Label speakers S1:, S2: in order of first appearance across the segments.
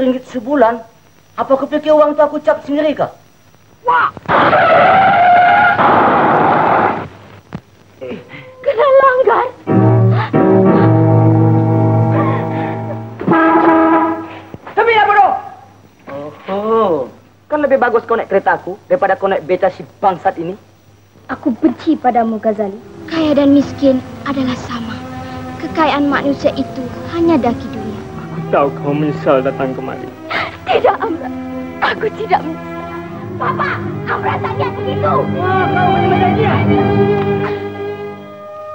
S1: RM40 sebulan. Apa kau fikir uang tu aku cap sendiri kah?
S2: Wah! Kena langgar.
S1: Tapi apa bodoh? Oh, kan lebih bagus kau naik kereta aku daripada kau naik beca si bangsat ini.
S2: Aku benci padamu, Ghazali. Kaya dan miskin adalah sama. Kekayaan manusia itu hanya daki dunia.
S3: Aku tahu kau menyesal datang kemari.
S2: Tidak, Amra. Aku tidak menyesal. Papa, Amra tanya begitu.
S1: Wah, kau macam dia.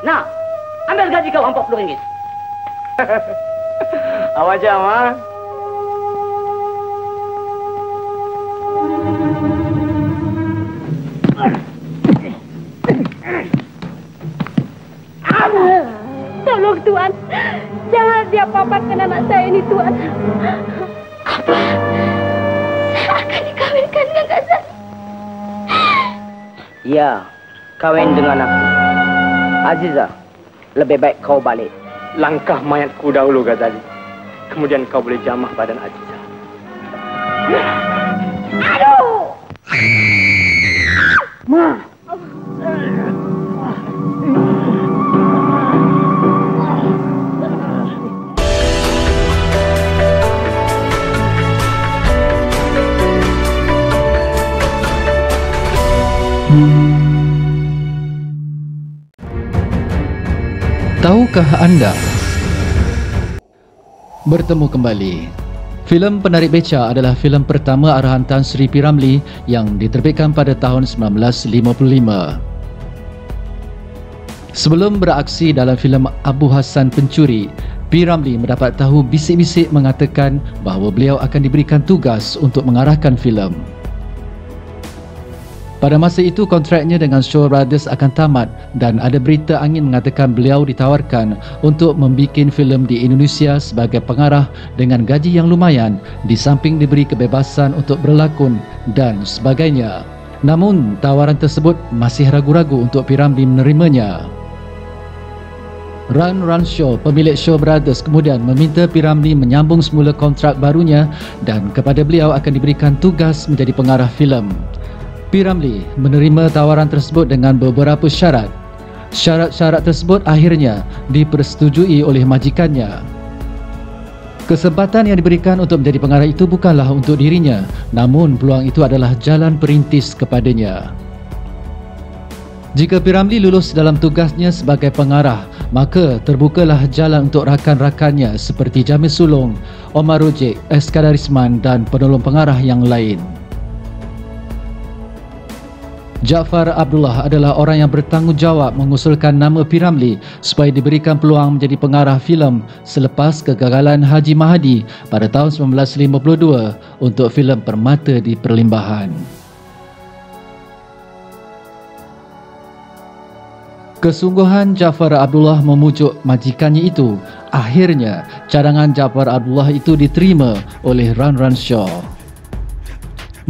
S1: Nah, ambil gaji kau RM40.
S3: Awak jam, ha?
S2: Tolong Tuan, jangan dia paparkan anak saya ini Tuan. Apa? Saya akan dikawinkan dengan Ghazali.
S1: Ya, kawin dengan aku. Aziza, lebih baik kau balik.
S3: Langkah mayatku dahulu, Ghazali. Kemudian kau boleh jamah badan Aziza.
S2: Aduh!
S3: Ma!
S4: Tahukah anda? Bertemu kembali. Filem Penarik Beca adalah filem pertama arahan Tan Sri P. Ramlee yang diterbitkan pada tahun 1955. Sebelum beraksi dalam filem Abu Hassan Pencuri, P. Ramlee mendapat tahu bisik-bisik mengatakan bahawa beliau akan diberikan tugas untuk mengarahkan filem. Pada masa itu kontraknya dengan Shaw Brothers akan tamat dan ada berita angin mengatakan beliau ditawarkan untuk membuat filem di Indonesia sebagai pengarah dengan gaji yang lumayan di samping diberi kebebasan untuk berlakon dan sebagainya. Namun tawaran tersebut masih ragu-ragu untuk P. Ramlee menerimanya. Run Shaw, pemilik Shaw Brothers, kemudian meminta P. Ramlee menyambung semula kontrak barunya dan kepada beliau akan diberikan tugas menjadi pengarah filem. P. Ramlee menerima tawaran tersebut dengan beberapa syarat. Syarat-syarat tersebut akhirnya dipersetujui oleh majikannya. Kesempatan yang diberikan untuk menjadi pengarah itu bukanlah untuk dirinya, namun peluang itu adalah jalan perintis kepadanya. Jika P. Ramlee lulus dalam tugasnya sebagai pengarah, maka terbukalah jalan untuk rakan-rakannya seperti Jamil Sulong, Omar Rojek, Eskandar Isman dan penolong pengarah yang lain. Jaafar Abdullah adalah orang yang bertanggungjawab mengusulkan nama P. Ramlee supaya diberikan peluang menjadi pengarah filem selepas kegagalan Haji Mahadi pada tahun 1952 untuk filem Permata di Perlimbahan. Kesungguhan Jaafar Abdullah memujuk majikannya itu, akhirnya cadangan Jaafar Abdullah itu diterima oleh Run Shaw.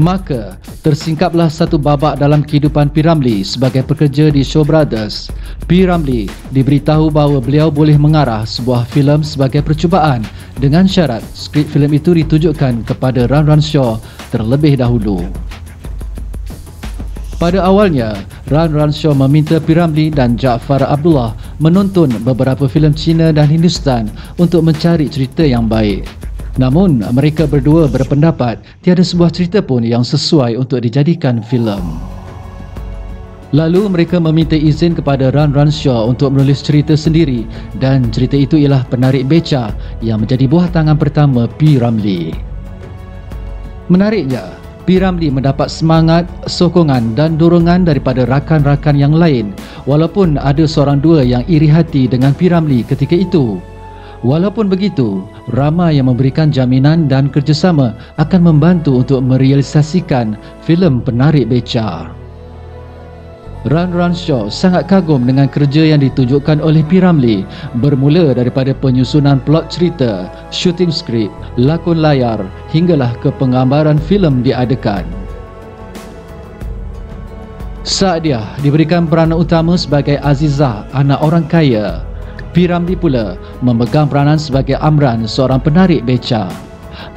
S4: Maka tersingkaplah satu babak dalam kehidupan P. Ramlee sebagai pekerja di Shaw Brothers. P. Ramlee diberitahu bahawa beliau boleh mengarah sebuah filem sebagai percubaan dengan syarat skrip filem itu ditujukan kepada Run Shaw terlebih dahulu. Pada awalnya, Run Shaw meminta P. Ramlee dan Jaafar Abdullah menonton beberapa filem Cina dan Hindustan untuk mencari cerita yang baik. Namun, mereka berdua berpendapat tiada sebuah cerita pun yang sesuai untuk dijadikan filem. Lalu mereka meminta izin kepada Run Shaw untuk menulis cerita sendiri dan cerita itu ialah Penarik Beca yang menjadi buah tangan pertama P. Ramlee. Menariknya, P. Ramlee mendapat semangat, sokongan dan dorongan daripada rakan-rakan yang lain walaupun ada seorang dua yang iri hati dengan P. Ramlee ketika itu. Walaupun begitu, ramai yang memberikan jaminan dan kerjasama akan membantu untuk merealisasikan filem Penarik Beca. Run Shaw sangat kagum dengan kerja yang ditunjukkan oleh P. Ramlee, bermula daripada penyusunan plot cerita, shooting skrip, lakon layar hinggalah ke penggambaran filem diadakan. Saadia diberikan peranan utama sebagai Azizah, anak orang kaya. P. Ramlee pula memegang peranan sebagai Amran, seorang penarik beca.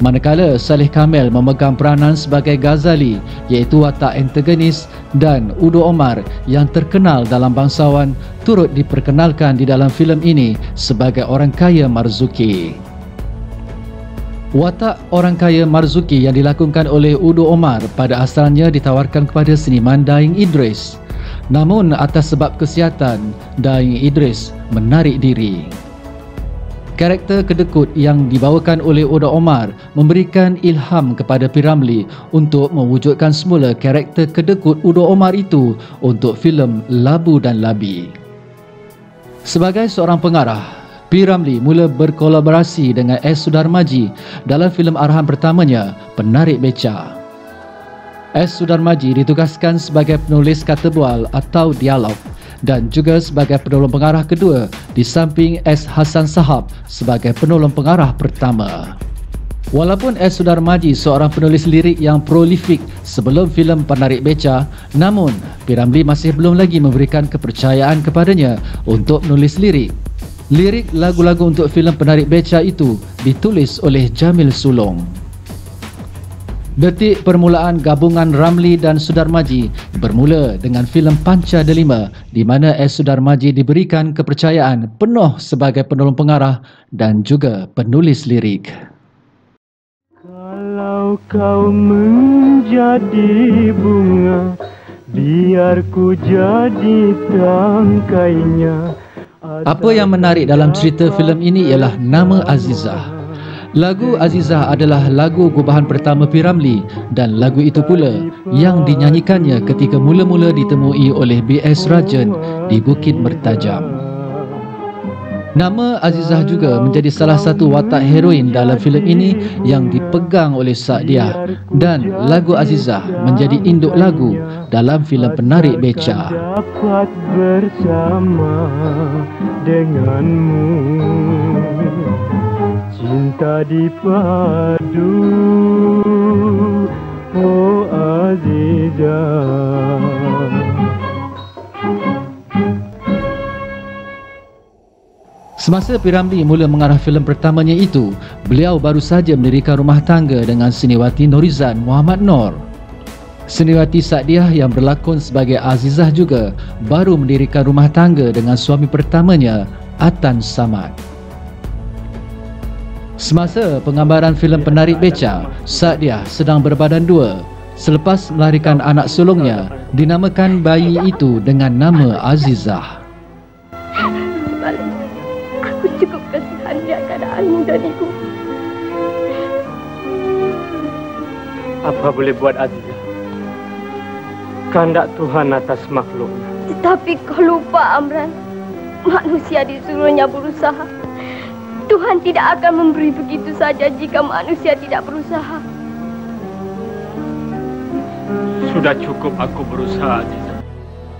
S4: manakala Saleh Kamel memegang peranan sebagai Ghazali iaitu watak antagonis, dan Udo Omar yang terkenal dalam bangsawan turut diperkenalkan di dalam filem ini sebagai orang kaya Marzuki. Watak orang kaya Marzuki yang dilakonkan oleh Udo Omar pada asalnya ditawarkan kepada seniman Daing Idris. Namun atas sebab kesihatan, Daing Idris menarik diri. Karakter kedekut yang dibawakan oleh Udo Omar memberikan ilham kepada P. Ramlee untuk mewujudkan semula karakter kedekut Udo Omar itu untuk filem Labu dan Labi. Sebagai seorang pengarah, P. Ramlee mula berkolaborasi dengan S. Sudarmaji dalam filem arahan pertamanya, Penarik Beca. S. Sudarmaji ditugaskan sebagai penulis kata bual atau dialog dan juga sebagai penolong pengarah kedua di samping S. Hasan Sahab sebagai penolong pengarah pertama. Walaupun S. Sudarmaji seorang penulis lirik yang prolifik sebelum filem Penarik Beca, namun P. Ramlee masih belum lagi memberikan kepercayaan kepadanya untuk menulis lirik. Lirik lagu-lagu untuk filem Penarik Beca itu ditulis oleh Jamil Sulong. Detik permulaan gabungan Ramlee dan Sudarmaji bermula dengan filem Panca Delima di mana S. Sudarmaji diberikan kepercayaan penuh sebagai penolong pengarah dan juga penulis lirik.
S5: Kalau kau menjadi bunga, biar ku jadi tangkainya.
S4: Apa yang menarik dalam cerita filem ini ialah nama Azizah. Lagu Azizah adalah lagu gubahan pertama P. Ramlee dan lagu itu pula yang dinyanyikannya ketika mula-mula ditemui oleh B.S. Rajan di Bukit Mertajam. Nama Azizah juga menjadi salah satu watak heroin dalam filem ini yang dipegang oleh Saadiah, dan lagu Azizah menjadi induk lagu dalam filem Penarik Beca.
S5: Dapat bersama denganmu, cinta dipadu, oh Azizah.
S4: Semasa P. Ramlee mula mengarah filem pertamanya itu, beliau baru saja mendirikan rumah tangga dengan seniwati Norizan Muhammad Noor. Seniwati Saadiah yang berlakon sebagai Azizah juga baru mendirikan rumah tangga dengan suami pertamanya, Atan Samad. Semasa penggambaran filem Penarik Beca, Saadiah sedang berbadan dua. Selepas melahirkan anak sulungnya, dinamakan bayi itu dengan nama Azizah.
S2: Sebaliknya, aku cukup kasihan lihat keadaanmu dan ibu.
S3: Apa boleh buat Azizah? Kehendak Tuhan atas makhluk.
S2: Tetapi kau lupa, Amran. Manusia disuruhnya berusaha. Tuhan tidak akan memberi begitu saja jika manusia tidak berusaha.
S3: Sudah cukup aku berusaha, Azizah.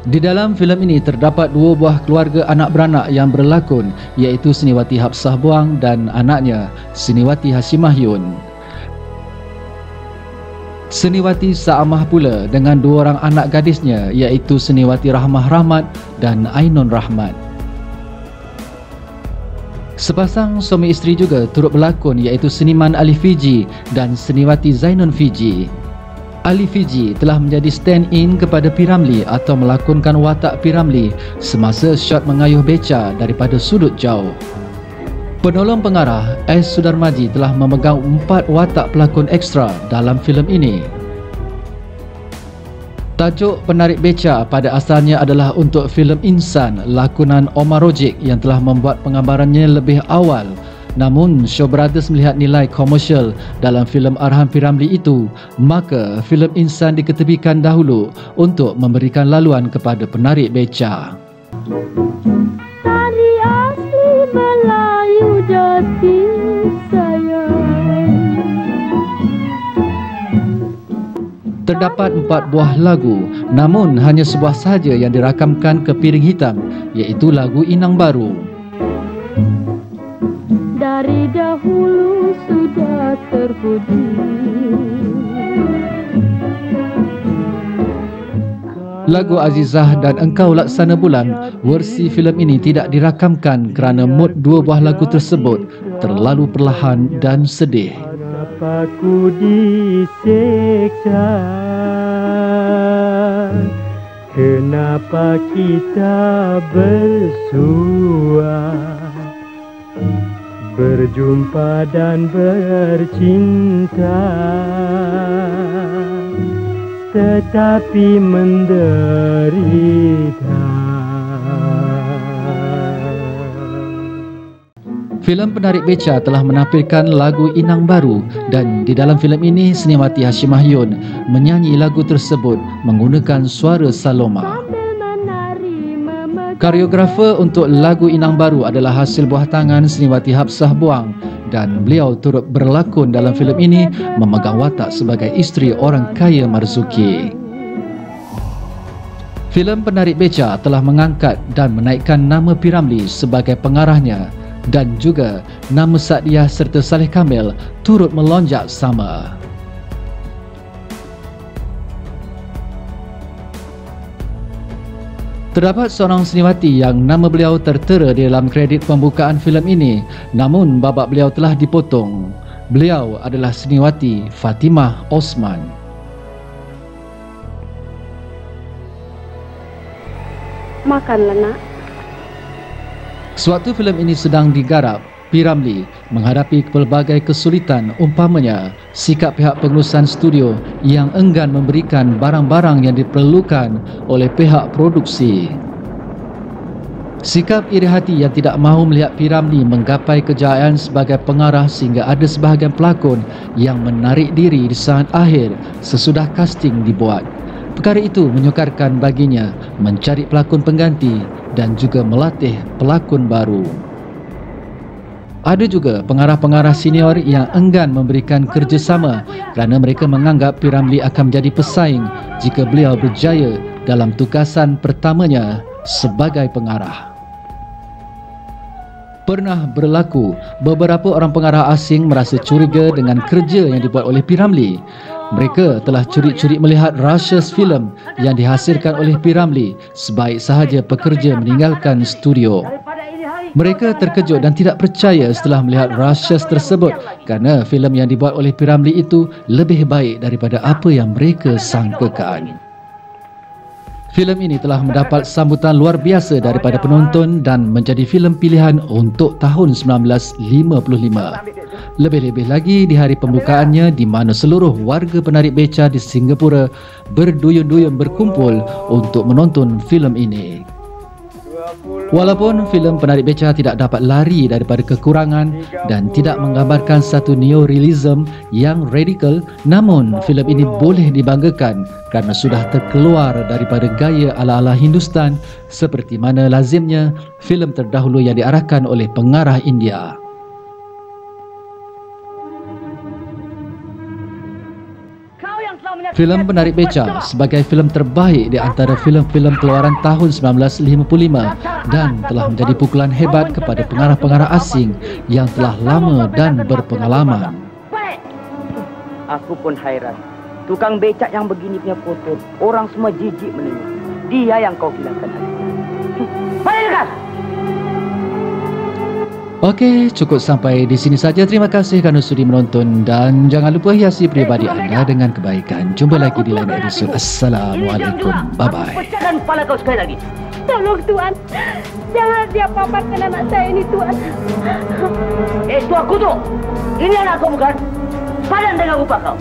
S4: Di dalam filem ini terdapat dua buah keluarga anak beranak yang berlakon, iaitu Seniwati Hapsah Buang dan anaknya, Seniwati Hashimah Yun. Seniwati Saamah pula dengan dua orang anak gadisnya, iaitu Seniwati Rahmah Rahmat dan Ainun Rahmat. Sepasang suami isteri juga turut berlakon, iaitu Seniman Ali Fiji dan Seniwati Zainun Fiji. Ali Fiji telah menjadi stand-in kepada P. Ramlee atau melakonkan watak P. Ramlee semasa shot mengayuh beca daripada sudut jauh. Penolong pengarah S. Sudarmaji telah memegang 4 watak pelakon ekstra dalam filem ini. Tajuk Penarik Beca pada asalnya adalah untuk filem Insan lakonan Omar Rojik yang telah membuat penggambarannya lebih awal. Namun Shaw Brothers melihat nilai komersial dalam filem arahan P. Ramlee itu, maka filem Insan diketepikan dahulu untuk memberikan laluan kepada Penarik Beca.
S2: Tari asli Melayu jati sayang.
S4: Terdapat 4 buah lagu, namun hanya sebuah sahaja yang dirakamkan ke piring hitam, iaitu lagu Inang Baru.
S2: Dari dahulu sudah terpuji.
S4: Lagu Azizah dan Engkau Laksana Bulan, versi filem ini tidak dirakamkan kerana mood 2 buah lagu tersebut terlalu perlahan dan sedih.
S5: Kenapa ku disiksa? Kenapa kita bersua? Berjumpa dan bercinta, tetapi menderita.
S4: Filem Penarik Beca telah menampilkan lagu Inang Baru dan di dalam filem ini Seniwati Hashim Mahyun menyanyi lagu tersebut menggunakan suara Saloma. Koreografer untuk lagu Inang Baru adalah hasil buah tangan Seniwati Hapsah Buang dan beliau turut berlakon dalam filem ini memegang watak sebagai isteri orang kaya Marzuki. Filem Penarik Beca telah mengangkat dan menaikkan nama P. Ramlee sebagai pengarahnya dan juga nama Sadiah serta Saleh Kamil turut melonjak sama. Terdapat seorang seniwati yang nama beliau tertera di dalam kredit pembukaan filem ini, namun babak beliau telah dipotong. Beliau adalah seniwati Fatimah Osman.
S2: Makanlah, nak.
S4: Sewaktu filem ini sedang digarap, P. Ramlee menghadapi pelbagai kesulitan, umpamanya sikap pihak pengurusan studio yang enggan memberikan barang-barang yang diperlukan oleh pihak produksi. Sikap iri hati yang tidak mahu melihat P. Ramlee menggapai kejayaan sebagai pengarah sehingga ada sebahagian pelakon yang menarik diri di saat akhir sesudah casting dibuat. Perkara itu menyukarkan baginya mencari pelakon pengganti dan juga melatih pelakon baru. Ada juga pengarah-pengarah senior yang enggan memberikan kerjasama kerana mereka menganggap P. Ramlee akan menjadi pesaing jika beliau berjaya dalam tugasan pertamanya sebagai pengarah. Pernah berlaku beberapa orang pengarah asing merasa curiga dengan kerja yang dibuat oleh P. Ramlee. Mereka telah curi-curi melihat rushers filem yang dihasilkan oleh P. Ramlee sebaik sahaja pekerja meninggalkan studio. Mereka terkejut dan tidak percaya setelah melihat rushers tersebut kerana filem yang dibuat oleh P. Ramlee itu lebih baik daripada apa yang mereka sangkakan. Filem ini telah mendapat sambutan luar biasa daripada penonton dan menjadi filem pilihan untuk tahun 1955. Lebih-lebih lagi di hari pembukaannya di mana seluruh warga penarik beca di Singapura berduyun-duyun berkumpul untuk menonton filem ini. Walaupun filem Penarik Beca tidak dapat lari daripada kekurangan dan tidak menggambarkan satu neorealism yang radikal, namun filem ini boleh dibanggakan kerana sudah terkeluar daripada gaya ala-ala Hindustan seperti mana lazimnya filem terdahulu yang diarahkan oleh pengarah India. Filem Penarik Beca sebagai filem terbaik di antara filem-filem keluaran tahun 1955 dan telah menjadi pukulan hebat kepada pengarah-pengarah asing yang telah lama dan berpengalaman.
S1: Aku pun hairan. Tukang becak yang begini punya kotor, orang semua jijik menengok. Dia yang kau hilangkan hari. Mari dekat!
S4: Okey, cukup sampai di sini saja. Terima kasih kerana sudi menonton dan jangan lupa hiasi peribadi anda dengan kebaikan. Jumpa lagi di lain episod. Assalamualaikum. Bye-bye.
S1: Pecahkan kepala kau sekali lagi.
S2: Tolong Tuan, jangan dia paparkan anak saya ini Tuan.
S1: Itu aku tu. Ini anak kau bukan? Padan dengan rupa kau.